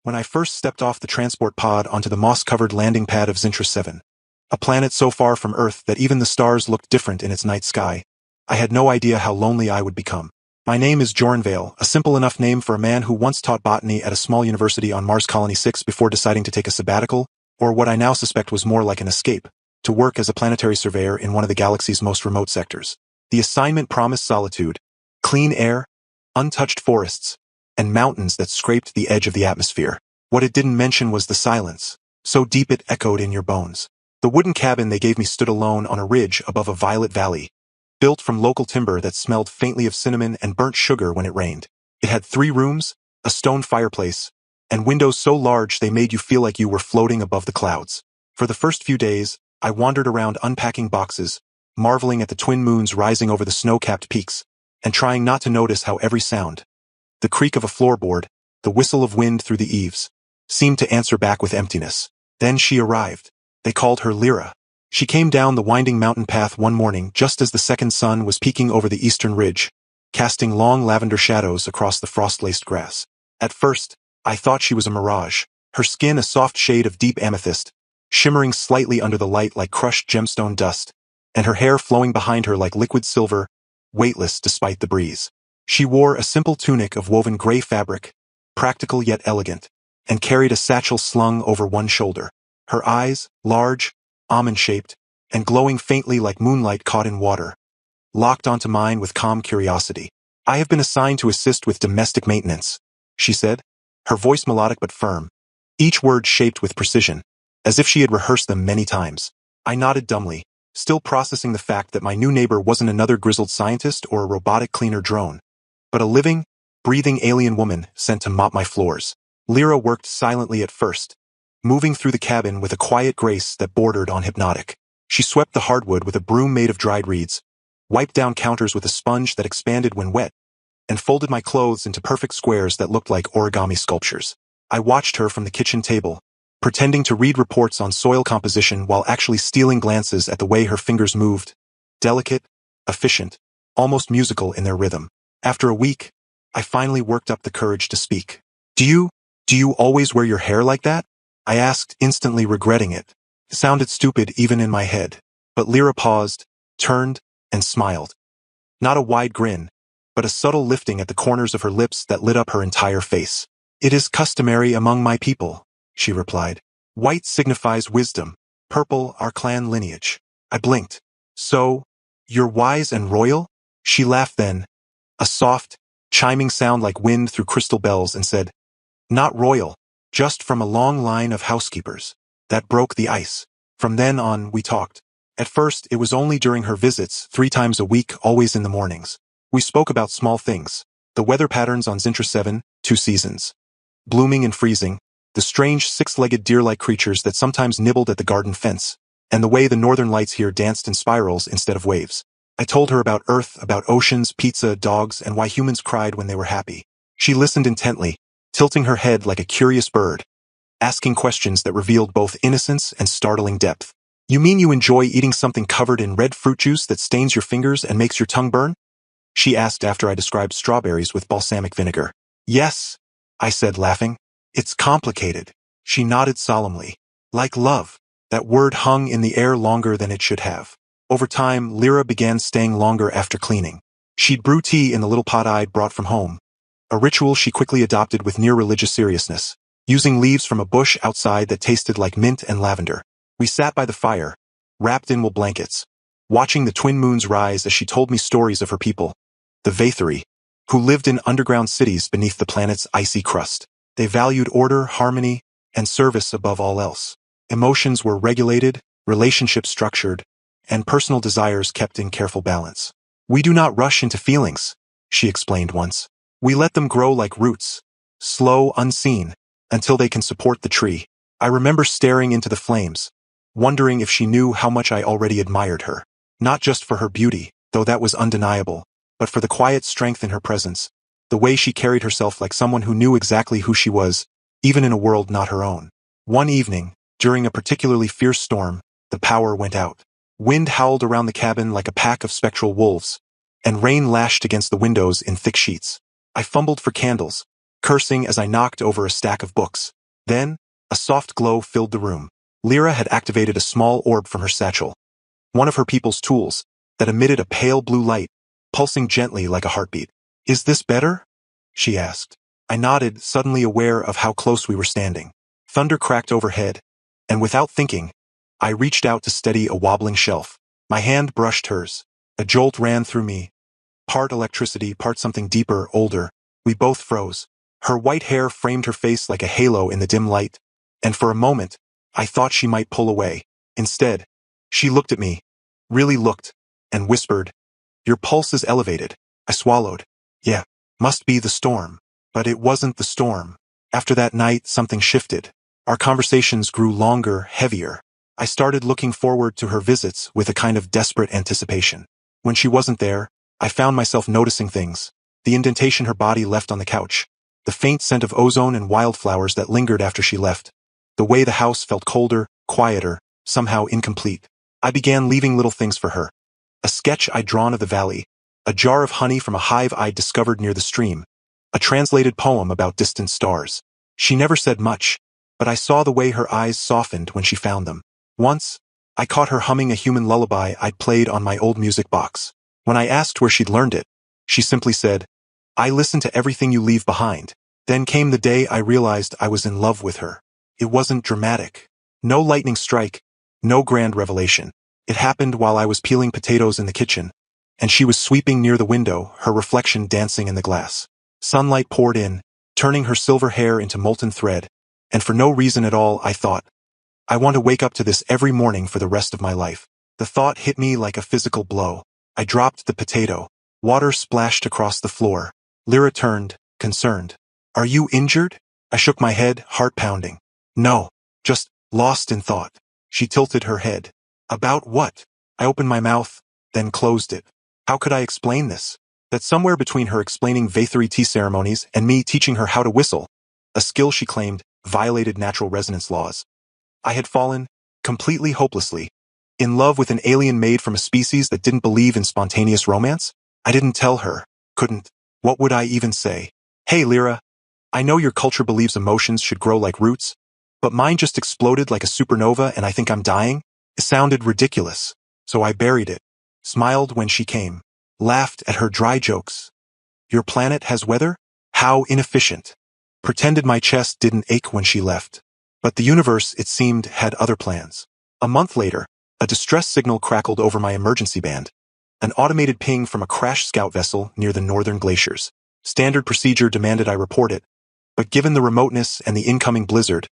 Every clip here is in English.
when I first stepped off the transport pod onto the moss-covered landing pad of Zintra 7. A planet so far from Earth that even the stars looked different in its night sky. I had no idea how lonely I would become. My name is Jornvale, a simple enough name for a man who once taught botany at a small university on Mars Colony 6 before deciding to take a sabbatical, or what I now suspect was more like an escape, to work as a planetary surveyor in one of the galaxy's most remote sectors. The assignment promised solitude, clean air, untouched forests, and mountains that scraped the edge of the atmosphere. What it didn't mention was the silence, so deep it echoed in your bones. The wooden cabin they gave me stood alone on a ridge above a violet valley, built from local timber that smelled faintly of cinnamon and burnt sugar when it rained. It had 3 rooms, a stone fireplace, and windows so large they made you feel like you were floating above the clouds. For the first few days, I wandered around unpacking boxes, marveling at the twin moons rising over the snow-capped peaks, and trying not to notice how every sound, the creak of a floorboard, the whistle of wind through the eaves, seemed to answer back with emptiness. Then she arrived. They called her Lyra. She came down the winding mountain path one morning just as the second sun was peeking over the eastern ridge, casting long lavender shadows across the frost-laced grass. At first, I thought she was a mirage, her skin a soft shade of deep amethyst, shimmering slightly under the light like crushed gemstone dust, and her hair flowing behind her like liquid silver, weightless despite the breeze. She wore a simple tunic of woven gray fabric, practical yet elegant, and carried a satchel slung over one shoulder. Her eyes, large, almond-shaped, and glowing faintly like moonlight caught in water, locked onto mine with calm curiosity. "I have been assigned to assist with domestic maintenance," she said, her voice melodic but firm, each word shaped with precision, as if she had rehearsed them many times. I nodded dumbly, still processing the fact that my new neighbor wasn't another grizzled scientist or a robotic cleaner drone, but a living, breathing alien woman sent to mop my floors. Lyra worked silently at first, moving through the cabin with a quiet grace that bordered on hypnotic. She swept the hardwood with a broom made of dried reeds, wiped down counters with a sponge that expanded when wet, and folded my clothes into perfect squares that looked like origami sculptures. I watched her from the kitchen table, pretending to read reports on soil composition while actually stealing glances at the way her fingers moved, delicate, efficient, almost musical in their rhythm. After a week, I finally worked up the courage to speak. Do you always wear your hair like that?" I asked, instantly regretting it. It sounded stupid even in my head. But Lyra paused, turned, and smiled. Not a wide grin, but a subtle lifting at the corners of her lips that lit up her entire face. "It is customary among my people," she replied. "White signifies wisdom, purple our clan lineage." I blinked. "So, you're wise and royal?" She laughed then, a soft, chiming sound like wind through crystal bells, and said, "Not royal, just from a long line of housekeepers." That broke the ice. From then on, we talked. At first, it was only during her visits, 3 times a week, always in the mornings. We spoke about small things. The weather patterns on Zintra 7, 2 seasons. Blooming and freezing, the strange 6-legged deer-like creatures that sometimes nibbled at the garden fence, and the way the northern lights here danced in spirals instead of waves. I told her about Earth, about oceans, pizza, dogs, and why humans cried when they were happy. She listened intently, tilting her head like a curious bird, asking questions that revealed both innocence and startling depth. "You mean you enjoy eating something covered in red fruit juice that stains your fingers and makes your tongue burn?" she asked after I described strawberries with balsamic vinegar. "Yes," I said, laughing. "It's complicated." She nodded solemnly. "Like love." That word hung in the air longer than it should have. Over time, Lyra began staying longer after cleaning. She'd brew tea in the little pot I'd brought from home, a ritual she quickly adopted with near-religious seriousness, using leaves from a bush outside that tasted like mint and lavender. We sat by the fire, wrapped in wool blankets, watching the twin moons rise as she told me stories of her people, the Vathari, who lived in underground cities beneath the planet's icy crust. They valued order, harmony, and service above all else. Emotions were regulated, relationships structured, and personal desires kept in careful balance. "We do not rush into feelings," she explained once. "We let them grow like roots, slow, unseen, until they can support the tree." I remember staring into the flames, wondering if she knew how much I already admired her. Not just for her beauty, though that was undeniable, but for the quiet strength in her presence, the way she carried herself like someone who knew exactly who she was, even in a world not her own. One evening, during a particularly fierce storm, the power went out. Wind howled around the cabin like a pack of spectral wolves, and rain lashed against the windows in thick sheets. I fumbled for candles, cursing as I knocked over a stack of books. Then, a soft glow filled the room. Lyra had activated a small orb from her satchel, one of her people's tools, that emitted a pale blue light, pulsing gently like a heartbeat. "Is this better?" she asked. I nodded, suddenly aware of how close we were standing. Thunder cracked overhead, and without thinking, I reached out to steady a wobbling shelf. My hand brushed hers. A jolt ran through me. Part electricity, part something deeper, older. We both froze. Her white hair framed her face like a halo in the dim light, and for a moment, I thought she might pull away. Instead, she looked at me, really looked, and whispered, "Your pulse is elevated." I swallowed. Yeah, must be the storm. But it wasn't the storm. After that night, something shifted. Our conversations grew longer, heavier. I started looking forward to her visits with a kind of desperate anticipation. When she wasn't there, I found myself noticing things. The indentation her body left on the couch. The faint scent of ozone and wildflowers that lingered after she left. The way the house felt colder, quieter, somehow incomplete. I began leaving little things for her. A sketch I'd drawn of the valley. A jar of honey from a hive I'd discovered near the stream. A translated poem about distant stars. She never said much, but I saw the way her eyes softened when she found them. Once, I caught her humming a human lullaby I'd played on my old music box. When I asked where she'd learned it, she simply said, "I listen to everything you leave behind." Then came the day I realized I was in love with her. It wasn't dramatic. No lightning strike, no grand revelation. It happened while I was peeling potatoes in the kitchen, and she was sweeping near the window, her reflection dancing in the glass. Sunlight poured in, turning her silver hair into molten thread, and for no reason at all I thought, I want to wake up to this every morning for the rest of my life. The thought hit me like a physical blow. I dropped the potato. Water splashed across the floor. Lyra turned, concerned. "Are you injured?" I shook my head, heart pounding. "No, just lost in thought." She tilted her head. "About what?" I opened my mouth, then closed it. How could I explain this? That somewhere between her explaining Vathari tea ceremonies and me teaching her how to whistle, a skill she claimed violated natural resonance laws, I had fallen, completely hopelessly, in love with an alien maid from a species that didn't believe in spontaneous romance? I didn't tell her, couldn't. What would I even say? "Hey, Lyra, I know your culture believes emotions should grow like roots, but mine just exploded like a supernova and I think I'm dying." It sounded ridiculous, so I buried it, smiled when she came, laughed at her dry jokes. "Your planet has weather? How inefficient." Pretended my chest didn't ache when she left. But the universe, it seemed, had other plans. A month later, a distress signal crackled over my emergency band. An automated ping from a crashed scout vessel near the northern glaciers. Standard procedure demanded I report it, but given the remoteness and the incoming blizzard,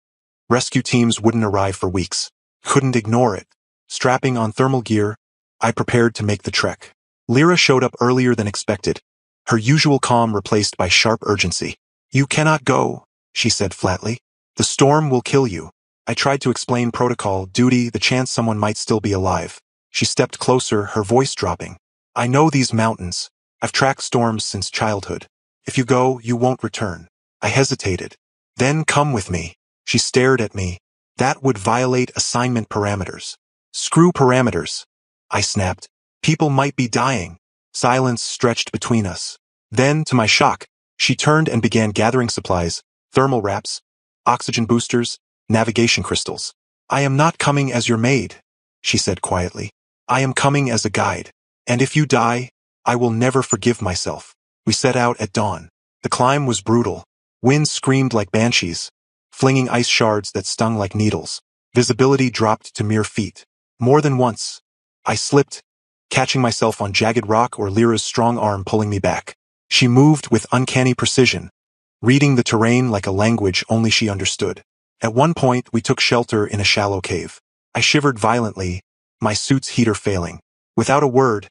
rescue teams wouldn't arrive for weeks. Couldn't ignore it. Strapping on thermal gear, I prepared to make the trek. Lyra showed up earlier than expected, her usual calm replaced by sharp urgency. "You cannot go," she said flatly. "The storm will kill you." I tried to explain protocol, duty, the chance someone might still be alive. She stepped closer, her voice dropping. "I know these mountains. I've tracked storms since childhood. If you go, you won't return." I hesitated. "Then come with me." She stared at me. "That would violate assignment parameters." "Screw parameters," I snapped. "People might be dying." Silence stretched between us. Then, to my shock, she turned and began gathering supplies, thermal wraps, oxygen boosters, navigation crystals. "I am not coming as your maid," she said quietly. "I am coming as a guide. And if you die, I will never forgive myself." We set out at dawn. The climb was brutal. Winds screamed like banshees, flinging ice shards that stung like needles. Visibility dropped to mere feet. More than once, I slipped, catching myself on jagged rock or Lyra's strong arm pulling me back. She moved with uncanny precision, reading the terrain like a language only she understood. At one point, we took shelter in a shallow cave. I shivered violently, my suit's heater failing. Without a word,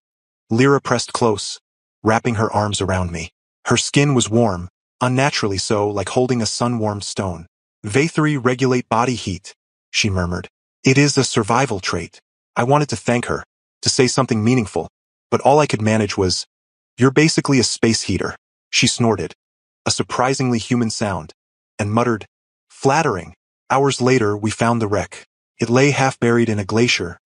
Lyra pressed close, wrapping her arms around me. Her skin was warm, unnaturally so, like holding a sun-warmed stone. "Vathari regulate body heat," she murmured. "It is a survival trait." I wanted to thank her, to say something meaningful, but all I could manage was, "You're basically a space heater." She snorted, a surprisingly human sound, and muttered, "Flattering." Hours later, we found the wreck. It lay half buried in a glacier,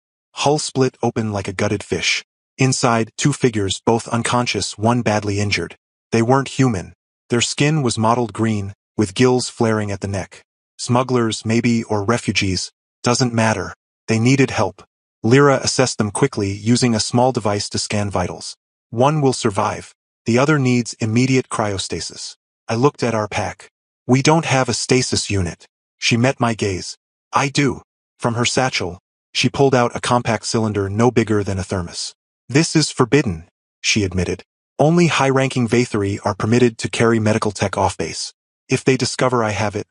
hull split open like a gutted fish. Inside, two figures, both unconscious, one badly injured. They weren't human. Their skin was mottled green, with gills flaring at the neck. Smugglers, maybe, or refugees. Doesn't matter. They needed help. Lyra assessed them quickly, using a small device to scan vitals. One will survive. The other needs immediate cryostasis. I looked at our pack. We don't have a stasis unit. She met my gaze. I do. From her satchel, she pulled out a compact cylinder no bigger than a thermos. This is forbidden, she admitted. Only high-ranking Vathari are permitted to carry medical tech off-base. If they discover I have it,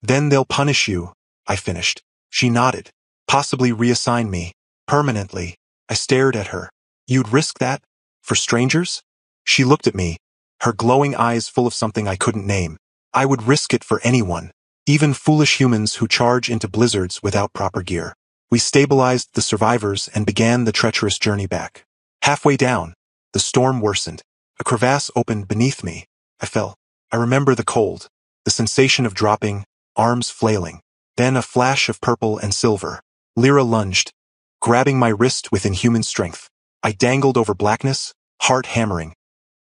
then they'll punish you, I finished. She nodded. Possibly reassign me. Permanently. I stared at her. You'd risk that? For strangers? She looked at me, her glowing eyes full of something I couldn't name. I would risk it for anyone, even foolish humans who charge into blizzards without proper gear. We stabilized the survivors and began the treacherous journey back. Halfway down, the storm worsened. A crevasse opened beneath me. I fell. I remember the cold, the sensation of dropping, arms flailing. Then a flash of purple and silver. Lyra lunged, grabbing my wrist with inhuman strength. I dangled over blackness, heart hammering.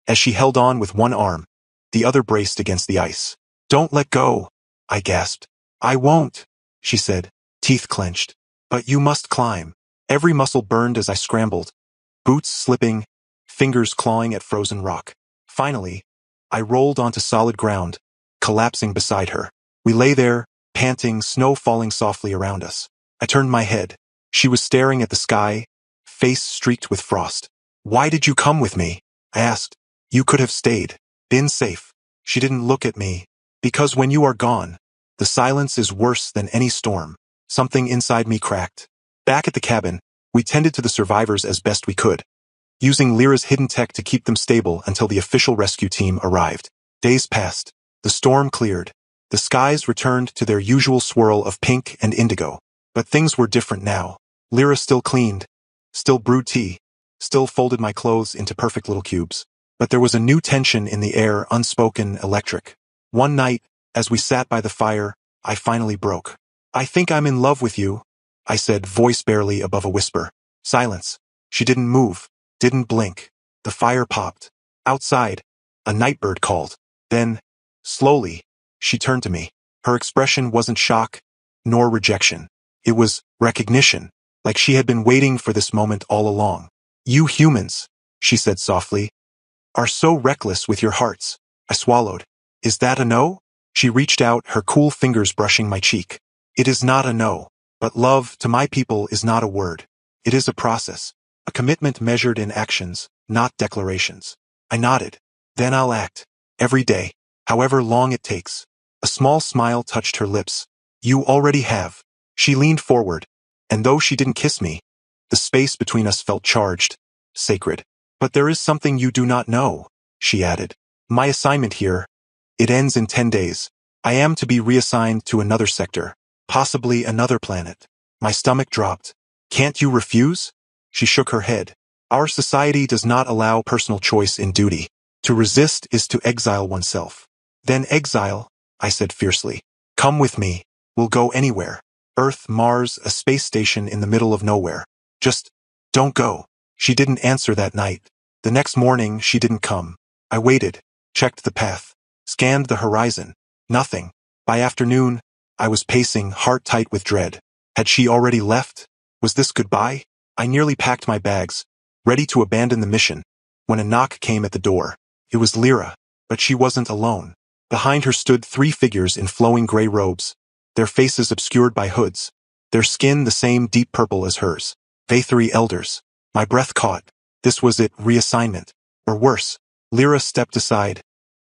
As she held on with one arm, the other braced against the ice. Don't let go, I gasped. I won't, she said, teeth clenched. But you must climb. Every muscle burned as I scrambled, boots slipping, fingers clawing at frozen rock. Finally, I rolled onto solid ground, collapsing beside her. We lay there, panting, snow falling softly around us. I turned my head. She was staring at the sky, face streaked with frost. Why did you come with me? I asked. You could have stayed. Been safe. She didn't look at me. Because when you are gone, the silence is worse than any storm. Something inside me cracked. Back at the cabin, we tended to the survivors as best we could, using Lyra's hidden tech to keep them stable until the official rescue team arrived. Days passed. The storm cleared. The skies returned to their usual swirl of pink and indigo. But things were different now. Lyra still cleaned, still brewed tea, still folded my clothes into perfect little cubes. But there was a new tension in the air, unspoken, electric. One night, as we sat by the fire, I finally broke. I think I'm in love with you, I said, voice barely above a whisper. Silence. She didn't move, didn't blink. The fire popped. Outside, a nightbird called. Then, slowly, she turned to me. Her expression wasn't shock, nor rejection. It was recognition, like she had been waiting for this moment all along. You humans, she said softly, are so reckless with your hearts. I swallowed. Is that a no? She reached out, her cool fingers brushing my cheek. It is not a no, but love to my people is not a word. It is a process, a commitment measured in actions, not declarations. I nodded. Then I'll act. Every day, however long it takes. A small smile touched her lips. You already have. She leaned forward, and though she didn't kiss me, the space between us felt charged, sacred. But there is something you do not know, she added. My assignment here, it ends in 10 days. I am to be reassigned to another sector, possibly another planet. My stomach dropped. Can't you refuse? She shook her head. Our society does not allow personal choice in duty. To resist is to exile oneself. Then exile, I said fiercely. Come with me. We'll go anywhere. Earth, Mars, a space station in the middle of nowhere. Just don't go. She didn't answer that night. The next morning, she didn't come. I waited, checked the path, scanned the horizon. Nothing. By afternoon, I was pacing, heart tight with dread. Had she already left? Was this goodbye? I nearly packed my bags, ready to abandon the mission, when a knock came at the door. It was Lyra, but she wasn't alone. Behind her stood 3 figures in flowing gray robes, their faces obscured by hoods, their skin the same deep purple as hers. Vathari elders. My breath caught. This was it, reassignment. Or worse. Lyra stepped aside,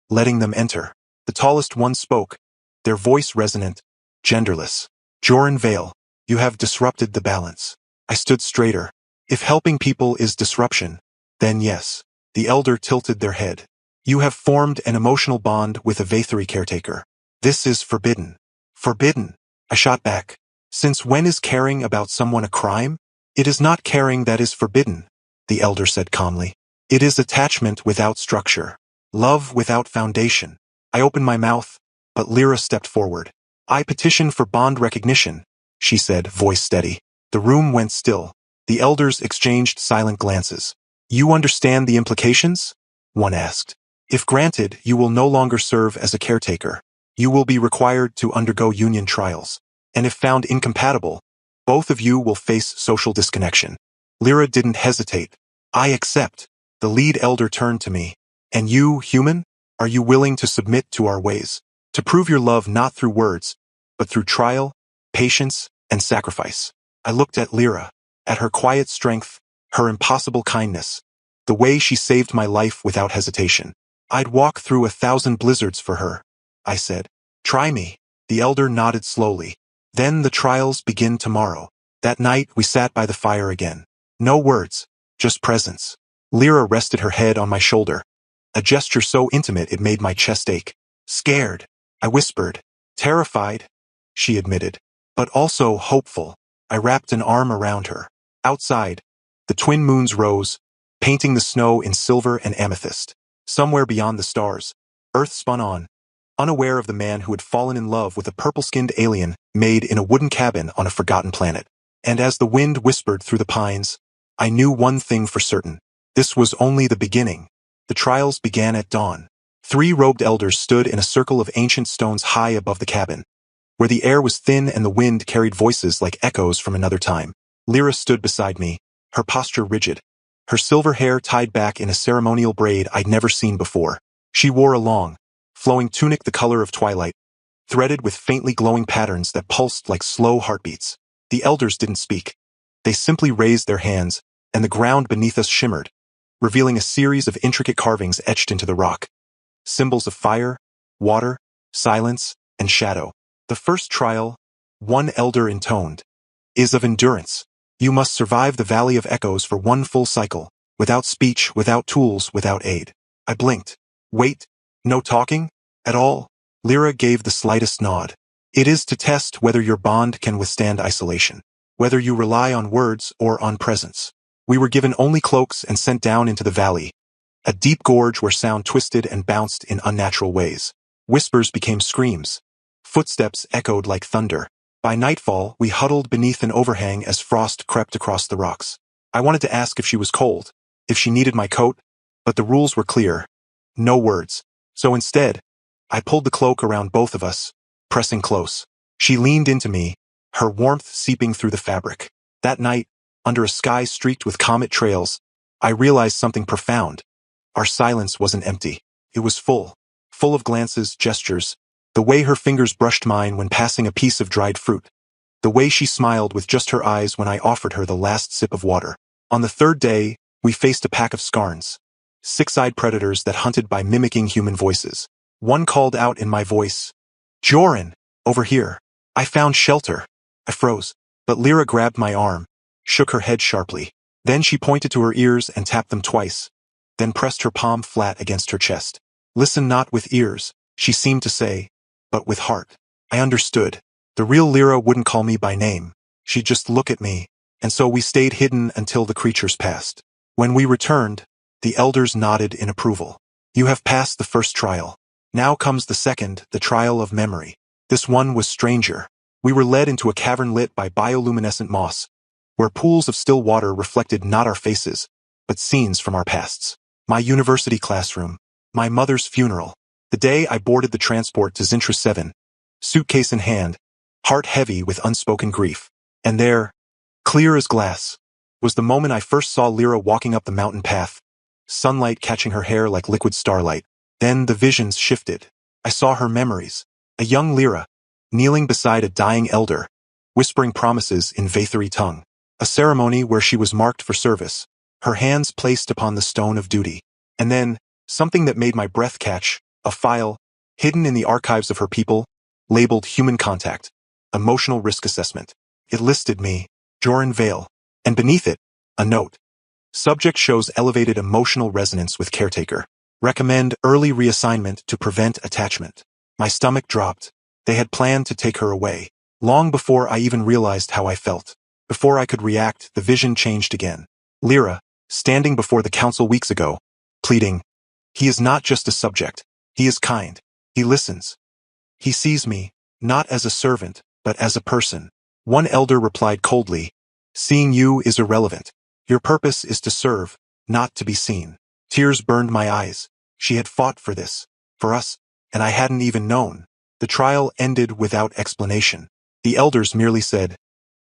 letting them enter. The tallest one spoke, their voice resonant, genderless. Joran Vale, you have disrupted the balance. I stood straighter. If helping people is disruption, then yes. The elder tilted their head. You have formed an emotional bond with a Vathari caretaker. This is forbidden. Forbidden. I shot back. Since when is caring about someone a crime? It is not caring that is forbidden, the elder said calmly. It is attachment without structure. Love without foundation. I opened my mouth, but Lyra stepped forward. I petition for bond recognition, she said, voice steady. The room went still. The elders exchanged silent glances. You understand the implications? One asked. If granted, you will no longer serve as a caretaker. You will be required to undergo union trials. And if found incompatible, both of you will face social disconnection. Lyra didn't hesitate. I accept. The lead elder turned to me. And you, human? Are you willing to submit to our ways? To prove your love not through words, but through trial, patience, and sacrifice. I looked at Lyra, at her quiet strength, her impossible kindness, the way she saved my life without hesitation. I'd walk through 1,000 blizzards for her, I said. Try me. The elder nodded slowly. Then the trials begin tomorrow. That night we sat by the fire again. No words, just presence. Lyra rested her head on my shoulder, a gesture so intimate it made my chest ache. Scared, I whispered. Terrified, she admitted, but also hopeful. I wrapped an arm around her. Outside, the twin moons rose, painting the snow in silver and amethyst. Somewhere beyond the stars, Earth spun on, unaware of the man who had fallen in love with a purple-skinned alien made in a wooden cabin on a forgotten planet. And as the wind whispered through the pines, I knew one thing for certain. This was only the beginning. The trials began at dawn. 3 robed elders stood in a circle of ancient stones high above the cabin, where the air was thin and the wind carried voices like echoes from another time. Lyra stood beside me, her posture rigid, her silver hair tied back in a ceremonial braid I'd never seen before. She wore a long, flowing tunic the color of twilight, threaded with faintly glowing patterns that pulsed like slow heartbeats. The elders didn't speak. They simply raised their hands, and the ground beneath us shimmered, revealing a series of intricate carvings etched into the rock. Symbols of fire, water, silence, and shadow. The first trial, one elder intoned, is of endurance. You must survive the Valley of Echoes for 1 full cycle, without speech, without tools, without aid. I blinked. Wait, no talking? At all? Lyra gave the slightest nod. It is to test whether your bond can withstand isolation, whether you rely on words or on presence. We were given only cloaks and sent down into the valley, a deep gorge where sound twisted and bounced in unnatural ways. Whispers became screams. Footsteps echoed like thunder. By nightfall, we huddled beneath an overhang as frost crept across the rocks. I wanted to ask if she was cold, if she needed my coat, but the rules were clear. No words. So instead, I pulled the cloak around both of us, pressing close. She leaned into me, her warmth seeping through the fabric. That night, under a sky streaked with comet trails, I realized something profound. Our silence wasn't empty. It was full of glances, gestures, the way her fingers brushed mine when passing a piece of dried fruit, the way she smiled with just her eyes when I offered her the last sip of water. On the 3rd day, we faced a pack of skarns, 6-eyed predators that hunted by mimicking human voices. One called out in my voice, "Joran, over here." I found shelter. I froze, but Lyra grabbed my arm, shook her head sharply. Then she pointed to her ears and tapped them twice, then pressed her palm flat against her chest. Listen not with ears, she seemed to say, but with heart. I understood. The real Lyra wouldn't call me by name. She'd just look at me, and so we stayed hidden until the creatures passed. When we returned, the elders nodded in approval. You have passed the first trial. Now comes the second, the trial of memory. This one was stranger. We were led into a cavern lit by bioluminescent moss, where pools of still water reflected not our faces, but scenes from our pasts. My university classroom, my mother's funeral, the day I boarded the transport to Zintra 7, suitcase in hand, heart heavy with unspoken grief. And there, clear as glass, was the moment I first saw Lyra walking up the mountain path, sunlight catching her hair like liquid starlight. Then the visions shifted. I saw her memories, a young Lyra, kneeling beside a dying elder, whispering promises in Vathari tongue. A ceremony where she was marked for service, her hands placed upon the stone of duty. And then, something that made my breath catch, a file, hidden in the archives of her people, labeled Human Contact, Emotional Risk Assessment. It listed me, Joran Vale, and beneath it, a note. Subject shows elevated emotional resonance with caretaker. Recommend early reassignment to prevent attachment. My stomach dropped. They had planned to take her away. Long before I even realized how I felt. Before I could react, the vision changed again. Lyra, standing before the council weeks ago, pleading, "He is not just a subject. He is kind. He listens. He sees me, not as a servant, but as a person." One elder replied coldly, "Seeing you is irrelevant. Your purpose is to serve, not to be seen." Tears burned my eyes. She had fought for this, for us, and I hadn't even known. The trial ended without explanation. The elders merely said,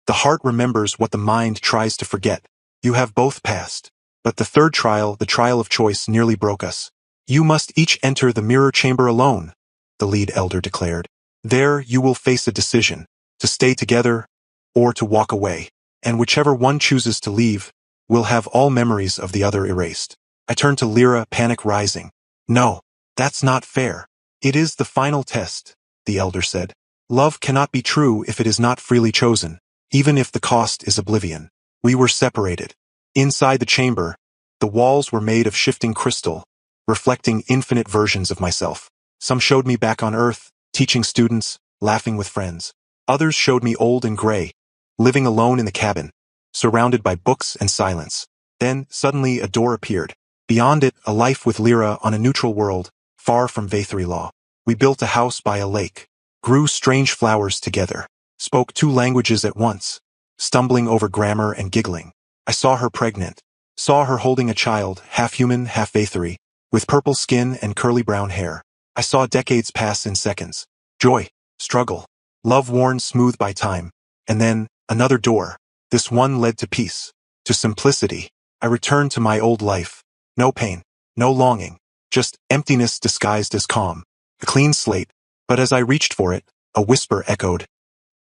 "The heart remembers what the mind tries to forget. You have both passed." But the third trial, the trial of choice, nearly broke us. "You must each enter the mirror chamber alone," the lead elder declared. "There you will face a decision, to stay together or to walk away. And whichever one chooses to leave, will have all memories of the other erased." I turned to Lyra, panic rising. "No, that's not fair." "It is the final test," the elder said. "Love cannot be true if it is not freely chosen, even if the cost is oblivion." We were separated. Inside the chamber, the walls were made of shifting crystal, reflecting infinite versions of myself. Some showed me back on Earth, teaching students, laughing with friends. Others showed me old and gray, living alone in the cabin, surrounded by books and silence. Then, suddenly, a door appeared. Beyond it, a life with Lyra on a neutral world, far from Vathri law. We built a house by a lake, grew strange flowers together, spoke two languages at once, stumbling over grammar and giggling. I saw her pregnant, saw her holding a child, half human, half Vathri, with purple skin and curly brown hair. I saw decades pass in seconds. Joy, struggle, love worn smooth by time. And then, another door. This one led to peace, to simplicity. I returned to my old life. No pain, no longing, just emptiness disguised as calm. A clean slate. But as I reached for it, a whisper echoed.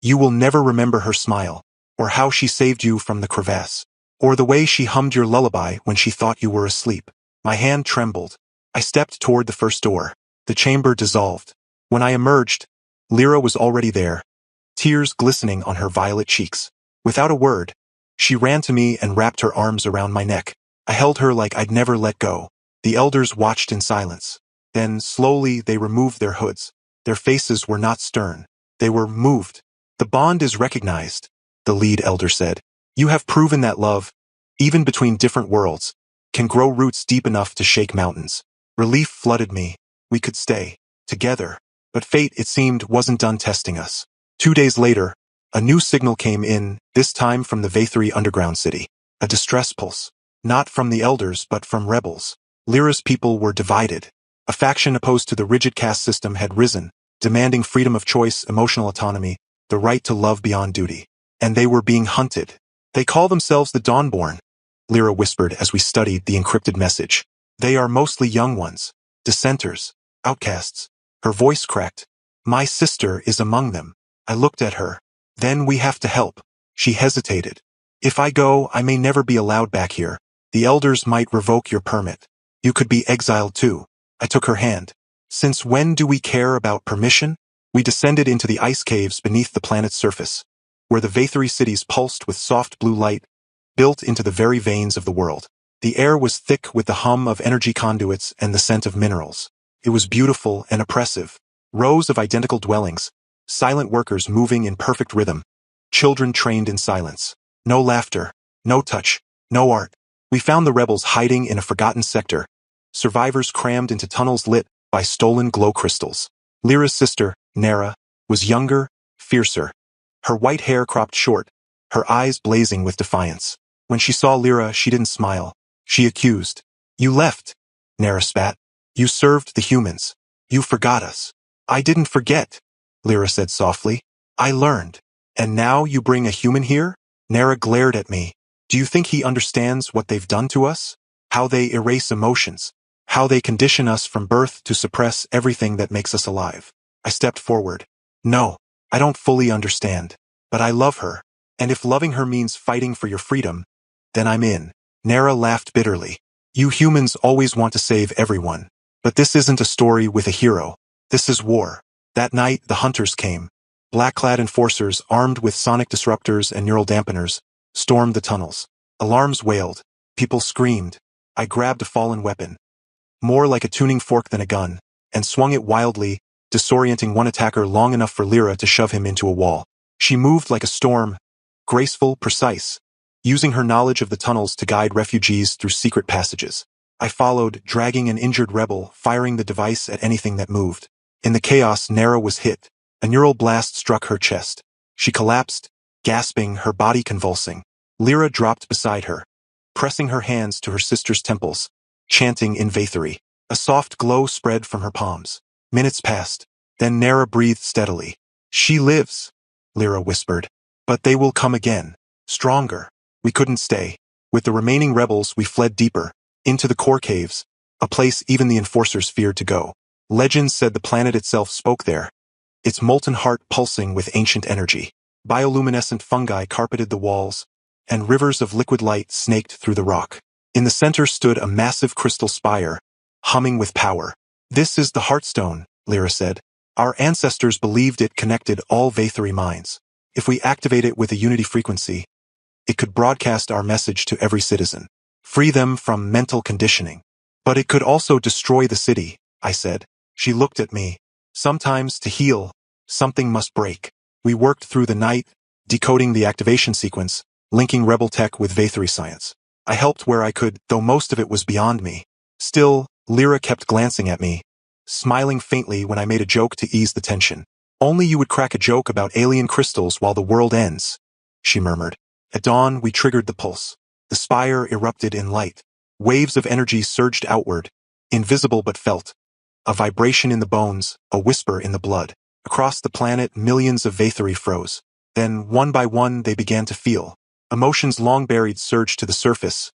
"You will never remember her smile, or how she saved you from the crevasse, or the way she hummed your lullaby when she thought you were asleep." My hand trembled. I stepped toward the first door. The chamber dissolved. When I emerged, Lyra was already there, tears glistening on her violet cheeks. Without a word, she ran to me and wrapped her arms around my neck. I held her like I'd never let go. The elders watched in silence. Then, slowly, they removed their hoods. Their faces were not stern. They were moved. "The bond is recognized," the lead elder said. "You have proven that love, even between different worlds, can grow roots deep enough to shake mountains." Relief flooded me. We could stay together. But fate, it seemed, wasn't done testing us. 2 days later, a new signal came in, this time from the Vathri underground city. A distress pulse. Not from the elders, but from rebels. Lyra's people were divided. A faction opposed to the rigid caste system had risen, demanding freedom of choice, emotional autonomy, the right to love beyond duty. And they were being hunted. "They call themselves the Dawnborn," Lyra whispered as we studied the encrypted message. "They are mostly young ones, dissenters, outcasts." Her voice cracked. "My sister is among them." I looked at her. "Then we have to help." She hesitated. "If I go, I may never be allowed back here. The elders might revoke your permit. You could be exiled too." I took her hand. "Since when do we care about permission?" We descended into the ice caves beneath the planet's surface, where the Vathri cities pulsed with soft blue light, built into the very veins of the world. The air was thick with the hum of energy conduits and the scent of minerals. It was beautiful and oppressive. Rows of identical dwellings, silent workers moving in perfect rhythm, children trained in silence. No laughter, no touch, no art. We found the rebels hiding in a forgotten sector, survivors crammed into tunnels lit by stolen glow crystals. Lyra's sister, Nara, was younger, fiercer. Her white hair cropped short, her eyes blazing with defiance. When she saw Lyra, she didn't smile. She accused. "You left," Nara spat. "You served the humans. You forgot us." "I didn't forget," Lyra said softly. "I learned. And now you bring a human here?" Nara glared at me. "Do you think he understands what they've done to us? How they erase emotions? How they condition us from birth to suppress everything that makes us alive?" I stepped forward. "No, I don't fully understand. But I love her. And if loving her means fighting for your freedom, then I'm in." Nara laughed bitterly. "You humans always want to save everyone. But this isn't a story with a hero. This is war." That night, the hunters came. Black-clad enforcers, armed with sonic disruptors and neural dampeners, stormed the tunnels. Alarms wailed. People screamed. I grabbed a fallen weapon, more like a tuning fork than a gun, and swung it wildly, disorienting one attacker long enough for Lyra to shove him into a wall. She moved like a storm, graceful, precise, using her knowledge of the tunnels to guide refugees through secret passages. I followed, dragging an injured rebel, firing the device at anything that moved. In the chaos, Nara was hit. A neural blast struck her chest. She collapsed, gasping, her body convulsing. Lyra dropped beside her, pressing her hands to her sister's temples, chanting in Vathri. A soft glow spread from her palms. Minutes passed. Then Nara breathed steadily. She lives, Lyra whispered. But they will come again. Stronger. We couldn't stay. With the remaining rebels, we fled deeper, into the core caves, a place even the enforcers feared to go. Legends said the planet itself spoke there, its molten heart pulsing with ancient energy. Bioluminescent fungi carpeted the walls, and rivers of liquid light snaked through the rock. In the center stood a massive crystal spire, humming with power. This is the Heartstone, Lyra said. Our ancestors believed it connected all Vathari minds. If we activate it with a unity frequency, it could broadcast our message to every citizen. Free them from mental conditioning. But it could also destroy the city, I said. She looked at me. Sometimes, to heal, something must break. We worked through the night, decoding the activation sequence, linking rebel tech with Vathari science. I helped where I could, though most of it was beyond me. Still, Lyra kept glancing at me, smiling faintly when I made a joke to ease the tension. Only you would crack a joke about alien crystals while the world ends, she murmured. At dawn, we triggered the pulse. The spire erupted in light. Waves of energy surged outward, invisible but felt. A vibration in the bones, a whisper in the blood. Across the planet, millions of Vathari froze. Then, one by one, they began to feel. Emotions long buried surged to the surface.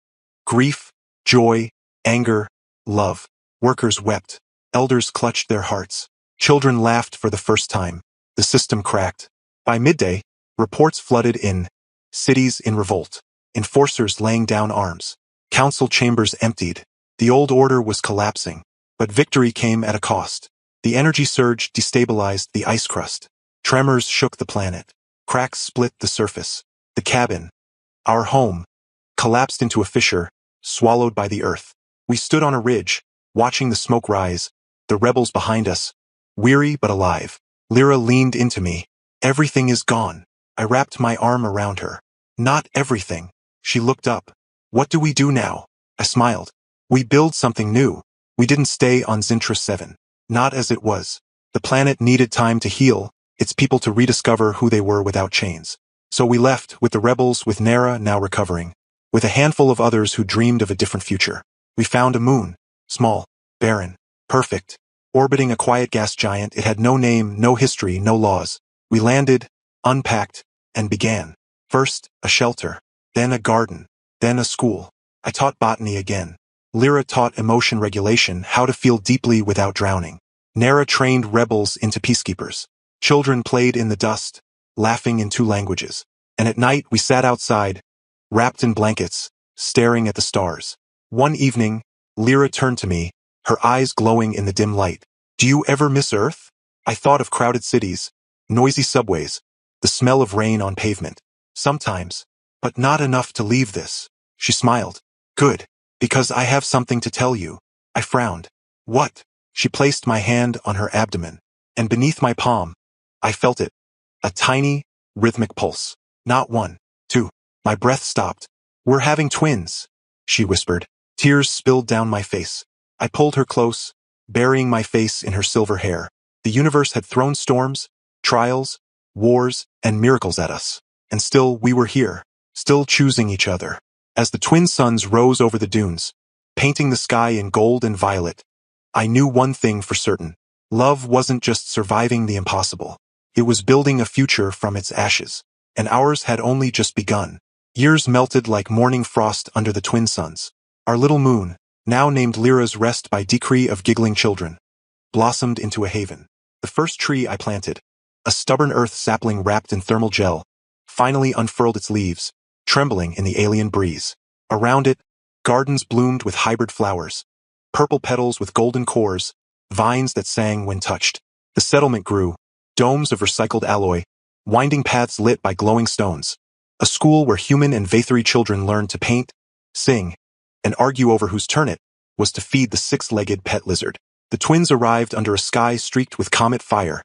Grief, joy, anger, love. Workers wept. Elders clutched their hearts. Children laughed for the first time. The system cracked. By midday, reports flooded in. Cities in revolt. Enforcers laying down arms. Council chambers emptied. The old order was collapsing. But victory came at a cost. The energy surge destabilized the ice crust. Tremors shook the planet. Cracks split the surface. The cabin, our home, collapsed into a fissure, swallowed by the earth. We stood on a ridge, watching the smoke rise, the rebels behind us, weary but alive. Lyra leaned into me. Everything is gone. I wrapped my arm around her. Not everything. She looked up. What do we do now? I smiled. We build something new. We didn't stay on Zintra 7. Not as it was. The planet needed time to heal, its people to rediscover who they were without chains. So we left, with the rebels, with Nara now recovering, with a handful of others who dreamed of a different future. We found a moon. Small, barren, perfect. Orbiting a quiet gas giant, it had no name, no history, no laws. We landed, unpacked, and began. First, a shelter. Then a garden. Then a school. I taught botany again. Lyra taught emotion regulation, how to feel deeply without drowning. Nara trained rebels into peacekeepers. Children played in the dust, laughing in 2 languages. And at night we sat outside, wrapped in blankets, staring at the stars. One evening, Lyra turned to me, her eyes glowing in the dim light. Do you ever miss Earth? I thought of crowded cities, noisy subways, the smell of rain on pavement. Sometimes, but not enough to leave this. She smiled. Good. Because I have something to tell you. I frowned. What? She placed my hand on her abdomen, and beneath my palm, I felt it. A tiny, rhythmic pulse. Not 1, 2. My breath stopped. We're having twins, she whispered. Tears spilled down my face. I pulled her close, burying my face in her silver hair. The universe had thrown storms, trials, wars, and miracles at us. And still we were here, still choosing each other. As the twin suns rose over the dunes, painting the sky in gold and violet, I knew one thing for certain. Love wasn't just surviving the impossible. It was building a future from its ashes. And ours had only just begun. Years melted like morning frost under the twin suns. Our little moon, now named Lyra's Rest by decree of giggling children, blossomed into a haven. The first tree I planted, a stubborn earth sapling wrapped in thermal gel, finally unfurled its leaves, trembling in the alien breeze. Around it, gardens bloomed with hybrid flowers, purple petals with golden cores, vines that sang when touched. The settlement grew, domes of recycled alloy, winding paths lit by glowing stones. A school where human and Vathari children learned to paint, sing, and argue over whose turn it was to feed the 6-legged pet lizard. The twins arrived under a sky streaked with comet fire,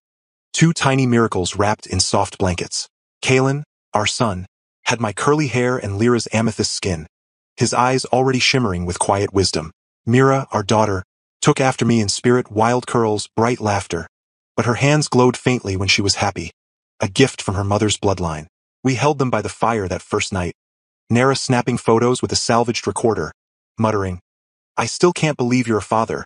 2 tiny miracles wrapped in soft blankets. Kalen, our son, had my curly hair and Lyra's amethyst skin, his eyes already shimmering with quiet wisdom. Mira, our daughter, took after me in spirit, wild curls, bright laughter. But her hands glowed faintly when she was happy, a gift from her mother's bloodline. We held them by the fire that first night, Nara snapping photos with a salvaged recorder, muttering, I still can't believe you're a father.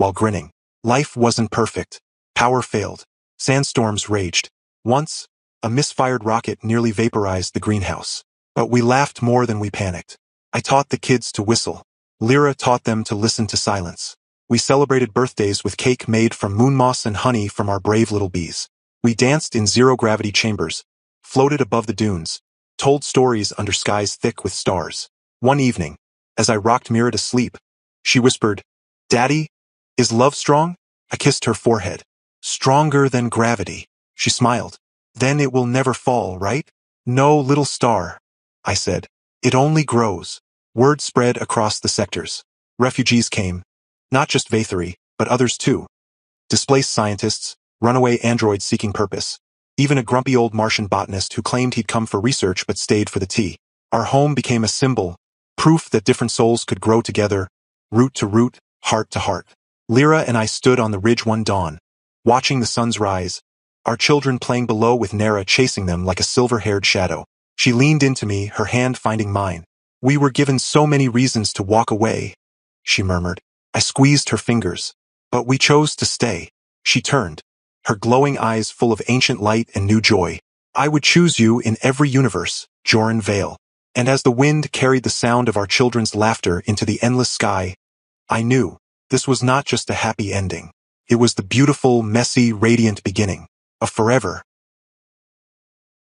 while grinning. Life wasn't perfect. Power failed. Sandstorms raged. Once, a misfired rocket nearly vaporized the greenhouse. But we laughed more than we panicked. I taught the kids to whistle. Lyra taught them to listen to silence. We celebrated birthdays with cake made from moon moss and honey from our brave little bees. We danced in zero-gravity chambers, floated above the dunes, told stories under skies thick with stars. One evening, as I rocked Mira to sleep, she whispered, "Daddy, is love strong?" I kissed her forehead. "Stronger than gravity." She smiled. "Then it will never fall, right?" "No, little star," I said. "It only grows." Word spread across the sectors. Refugees came. Not just Vathari, but others too. Displaced scientists, runaway androids seeking purpose. Even a grumpy old Martian botanist who claimed he'd come for research but stayed for the tea. Our home became a symbol, proof that different souls could grow together, root to root, heart to heart. Lyra and I stood on the ridge one dawn, watching the suns rise, our children playing below with Nera chasing them like a silver-haired shadow. She leaned into me, her hand finding mine. "We were given so many reasons to walk away," she murmured. I squeezed her fingers. "But we chose to stay." She turned, her glowing eyes full of ancient light and new joy. "I would choose you in every universe, Joran Vale." And as the wind carried the sound of our children's laughter into the endless sky, I knew this was not just a happy ending. It was the beautiful, messy, radiant beginning of forever.